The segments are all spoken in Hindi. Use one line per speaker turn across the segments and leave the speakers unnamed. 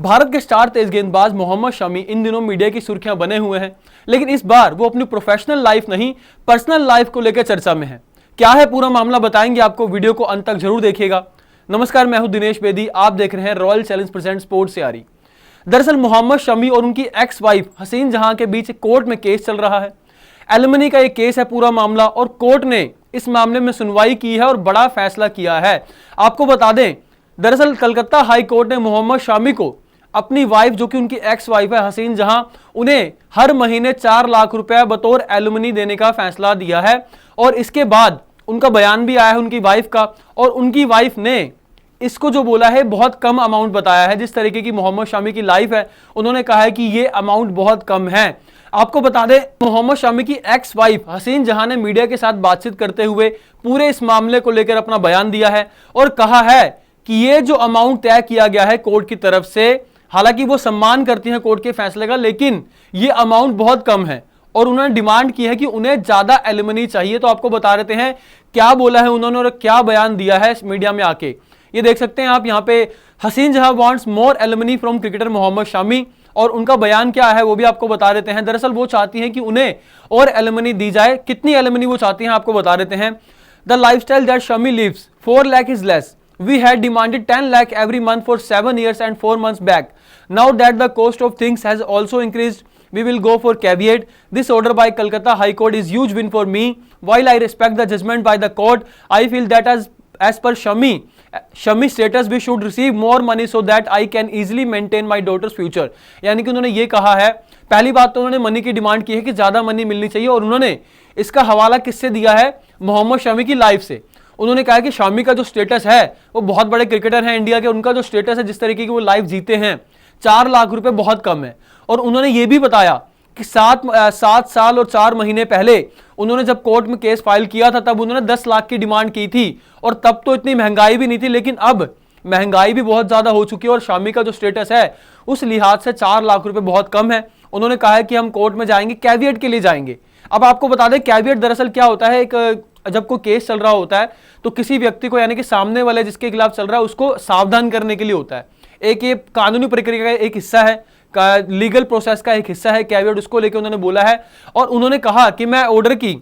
भारत के स्टार तेज गेंदबाज मोहम्मद शमी इन दिनों मीडिया की सुर्खियां बने हुए हैं, लेकिन इस बार वो अपनी प्रोफेशनल लाइफ नहीं पर्सनल लाइफ को लेकर चर्चा में है। क्या है पूरा मामला बताएंगे आपको, वीडियो को अंत तक जरूर देखिएगा। नमस्कार, मैं हूं दिनेश बेदी, आप देख रहे हैं रॉयल चैलेंज प्रेजेंट स्पोर्ट्स तैयारी। दरअसल मोहम्मद शमी और उनकी एक्स वाइफ हसीन जहां के बीच कोर्ट में केस चल रहा है। एलिमनी का एक केस है पूरा मामला, और कोर्ट ने इस मामले में सुनवाई की है और बड़ा फैसला किया है। आपको बता दें, दरअसल कलकत्ता हाई कोर्ट ने मोहम्मद शमी को अपनी वाइफ, जो कि उनकी एक्स वाइफ है हसीन जहां, उन्हें हर महीने 4 लाख रुपया बतौर एलुमनी देने का फैसला दिया है। और इसके बाद उनका बयान भी आया है उनकी वाइफ का, और उनकी वाइफ ने इसको जो बोला है बहुत कम अमाउंट बताया है। जिस तरीके की मोहम्मद शमी की लाइफ है, उन्होंने कहा है कि ये अमाउंट बहुत कम है। आपको बता दें, मोहम्मद शमी की एक्स वाइफ हसीन जहां ने मीडिया के साथ बातचीत करते हुए पूरे इस मामले को लेकर अपना बयान दिया है और कहा है कि ये जो अमाउंट तय किया गया है कोर्ट की तरफ से, हालांकि वो सम्मान करती हैं कोर्ट के फैसले का, लेकिन ये अमाउंट बहुत कम है और उन्होंने डिमांड की है कि उन्हें ज्यादा एलिमनी चाहिए। तो आपको बता देते हैं क्या बोला है उन्होंने और क्या बयान दिया है मीडिया में आके। ये देख सकते हैं आप यहाँ पे, Hasin Jahan wants more alimony from cricketer Mohammed Shami, और उनका बयान क्या है वो भी आपको बता देते हैं। दरअसल वो चाहती हैं कि उन्हें और एलिमनी दी जाए। कितनी एलिमनी वो चाहती हैं आपको बता देते हैं। The lifestyle that Shami lives 4 lakh is less. We had demanded 10 lakh every month for 7 years and 4 months back. Now that the cost of things has also increased, we will go for caveat. This order by Calcutta High Court is huge win for me. While I respect the judgment by the court, I feel that as per Shami status, we should receive more money so that I can easily maintain my daughter's future. यानी कि उन्होंने ये कहा है, पहली बात तो उन्होंने मनी की डिमांड की है कि ज्यादा मनी मिलनी चाहिए, और उन्होंने इसका हवाला किससे दिया है? मोहम्मद शमी की लाइफ से। उन्होंने कहा कि शमी का जो स्टेटस है, वो बहुत बड़े क्रिकेटर हैं इंडिया के, उनका जो स्टेटस है, जिस तरीके की वो लाइफ जीते हैं, 4 लाख रुपए बहुत कम है। और उन्होंने ये भी बताया कि 7 साल और 4 महीने पहले उन्होंने जब कोर्ट में केस फाइल किया था, तब उन्होंने 10 लाख की डिमांड की थी, और तब तो इतनी महंगाई भी नहीं थी, लेकिन अब महंगाई भी बहुत ज्यादा हो चुकी है और शमी का जो स्टेटस है उस लिहाज से 4 लाख रुपए बहुत कम है। उन्होंने कहा है कि हम कोर्ट में जाएंगे, कैविएट के लिए जाएंगे। अब आपको बता दें कैविएट दरअसल क्या होता है, एक जब कोई केस चल रहा होता है तो किसी व्यक्ति को, यानी कि सामने वाले जिसके खिलाफ चल रहा है, उसको सावधान करने के लिए होता है। एक ये कानूनी प्रक्रिया का एक हिस्सा है, लीगल प्रोसेस का एक हिस्सा है कैविएट, उसको लेकर उन्होंने बोला है। और उन्होंने कहा कि मैं ऑर्डर की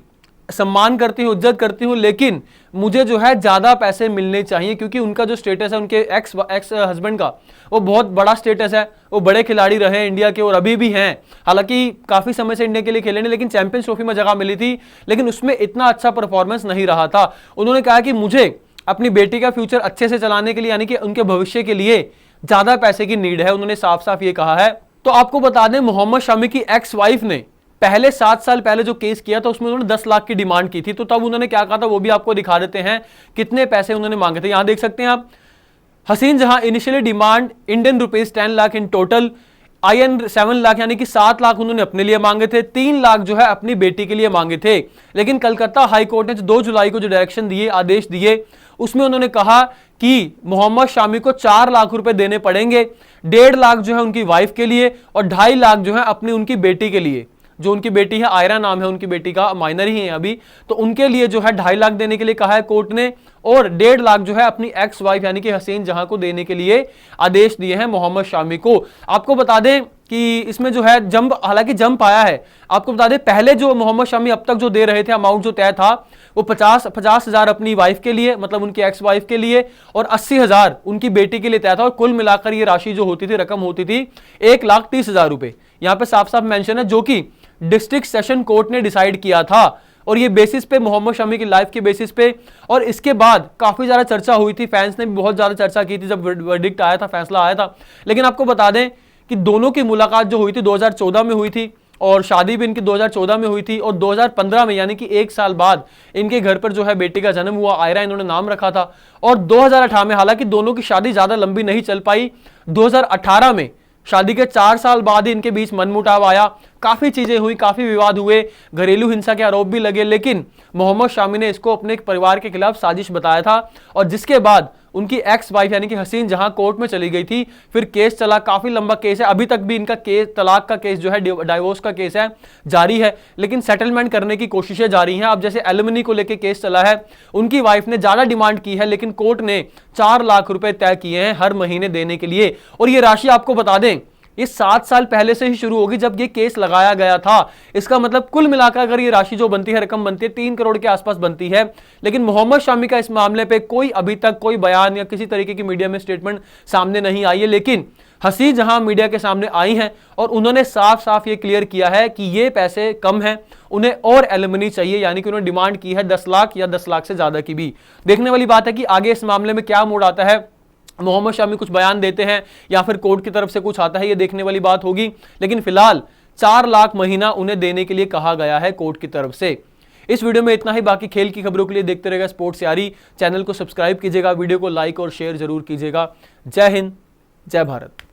सम्मान करती हूँ, इज्जत करती हूँ, लेकिन मुझे जो है ज्यादा पैसे मिलने चाहिए, क्योंकि उनका जो स्टेटस है, उनके एक्स हस्बैंड का, वो बहुत बड़ा स्टेटस है। वो बड़े खिलाड़ी रहे इंडिया के और अभी भी हैं। हालांकि काफी समय से इंडिया के लिए खेले नहीं, लेकिन चैंपियंस ट्रॉफी में जगह मिली थी, लेकिन उसमें इतना अच्छा परफॉर्मेंस नहीं रहा था। उन्होंने कहा कि मुझे अपनी बेटी का फ्यूचर अच्छे से चलाने के लिए, यानी कि उनके भविष्य के लिए ज्यादा पैसे की नीड है। उन्होंने साफ साफ ये कहा है। तो आपको बता दें, मोहम्मद शमी की एक्स वाइफ ने पहले 7 साल पहले जो केस किया था उसमें उन्होंने 10 लाख की डिमांड की थी। तो तब उन्होंने क्या कहा था वो भी आपको दिखा देते हैं, कितने पैसे उन्होंने मांगे थे। यहां देख सकते हैं आप, हसीन जहां initially demand Indian rupees 10 lakh in total, IN 7 lakh, यानी कि 7 लाख उन्होंने अपने लिए मांगे थे, 3 लाख जो है अपनी बेटी के लिए मांगे थे। लेकिन कलकत्ता हाई कोर्ट ने जो 2 जुलाई को जो डायरेक्शन दिए, आदेश दिए, उसमें उन्होंने कहा कि मोहम्मद शमी को 4 लाख रुपए देने पड़ेंगे। 1.5 लाख जो है उनकी वाइफ के लिए और 2.5 लाख जो है अपनी उनकी बेटी के लिए। जो उनकी बेटी है, आयरा नाम है उनकी बेटी का, माइनर ही है अभी, तो उनके लिए जो है 2.5 लाख देने के लिए कहा है कोर्ट ने, और 1.5 लाख जो है अपनी एक्स वाइफ यानी कि हसीन जहां को देने के लिए आदेश दिए हैं मोहम्मद शमी को। आपको बता दें कि इसमें जो है हालांकि जंप आया है। आपको बता दें, पहले जो मोहम्मद शमी अब तक जो दे रहे थे, अमाउंट जो तय था वो 50,000 अपनी वाइफ के लिए, मतलब उनकी एक्स वाइफ के लिए, और 80,000 उनकी बेटी के लिए तय था। और कुल मिलाकर ये राशि जो होती थी, रकम होती थी 1,30,000 रुपए। यहाँ पे साफ साफ मेंशन है, जो कि डिस्ट्रिक्ट सेशन कोर्ट ने डिसाइड किया था, और ये बेसिस पे, मोहम्मद शमी की लाइफ के बेसिस पे। और इसके बाद काफी ज्यादा चर्चा हुई थी, फैंस ने भी बहुत ज्यादा चर्चा की थी जब वर्डिक्ट आया था, फैसला आया था। लेकिन आपको बता दें कि दोनों की मुलाकात जो हुई थी 2014 में हुई थी, और शादी भी इनकी 2014 में हुई थी, और 2015 में, यानी कि 1 साल बाद, इनके घर पर जो है बेटी का जन्म हुआ, आयरा इन्होंने नाम रखा था। और 2018 में, हालांकि दोनों की शादी ज्यादा लंबी नहीं चल पाई, 2018 में शादी के 4 साल बाद ही इनके बीच मनमुटाव आया, काफी चीजें हुई, काफी विवाद हुए, घरेलू हिंसा के आरोप भी लगे। लेकिन मोहम्मद शमी ने इसको अपने परिवार के खिलाफ साजिश बताया था, और जिसके बाद उनकी एक्स वाइफ यानी कि हसीन जहां कोर्ट में चली गई थी, फिर केस चला, काफी लंबा केस है, अभी तक भी इनका केस, तलाक का केस जो है, डाइवोर्स का केस है, जारी है, लेकिन सेटलमेंट करने की कोशिशें जारी हैं। अब जैसे एलिमनी को लेकर केस चला है, उनकी वाइफ ने ज्यादा डिमांड की है, लेकिन कोर्ट ने 4 लाख रुपए तय किए हैं हर महीने देने के लिए। और ये राशि आपको बता दें, ये 7 साल पहले से ही शुरू होगी जब ये केस लगाया गया था। इसका मतलब कुल मिलाकर अगर ये राशि जो बनती है, रकम बनती है, 3 करोड़ के आसपास बनती है। लेकिन मोहम्मद शामी का इस मामले पे कोई अभी तक कोई बयान या किसी तरीके की मीडिया में स्टेटमेंट सामने नहीं आई है। लेकिन हसीन जहां मीडिया के सामने आई हैं और उन्होंने साफ साफ ये क्लियर किया है कि ये पैसे कम हैं, उन्हें और एलिमनी चाहिए, यानी कि उन्होंने डिमांड की है 10 लाख या 10 लाख से ज्यादा की भी। देखने वाली बात है कि आगे इस मामले में क्या मोड़ आता है, मोहम्मद शामी कुछ बयान देते हैं या फिर कोर्ट की तरफ से कुछ आता है, ये देखने वाली बात होगी। लेकिन फिलहाल 4 लाख महीना उन्हें देने के लिए कहा गया है कोर्ट की तरफ से। इस वीडियो में इतना ही, बाकी खेल की खबरों के लिए देखते रहेगा स्पोर्ट्स यारी। चैनल को सब्सक्राइब कीजिएगा, वीडियो को लाइक और शेयर जरूर कीजिएगा। जय हिंद, जय भारत।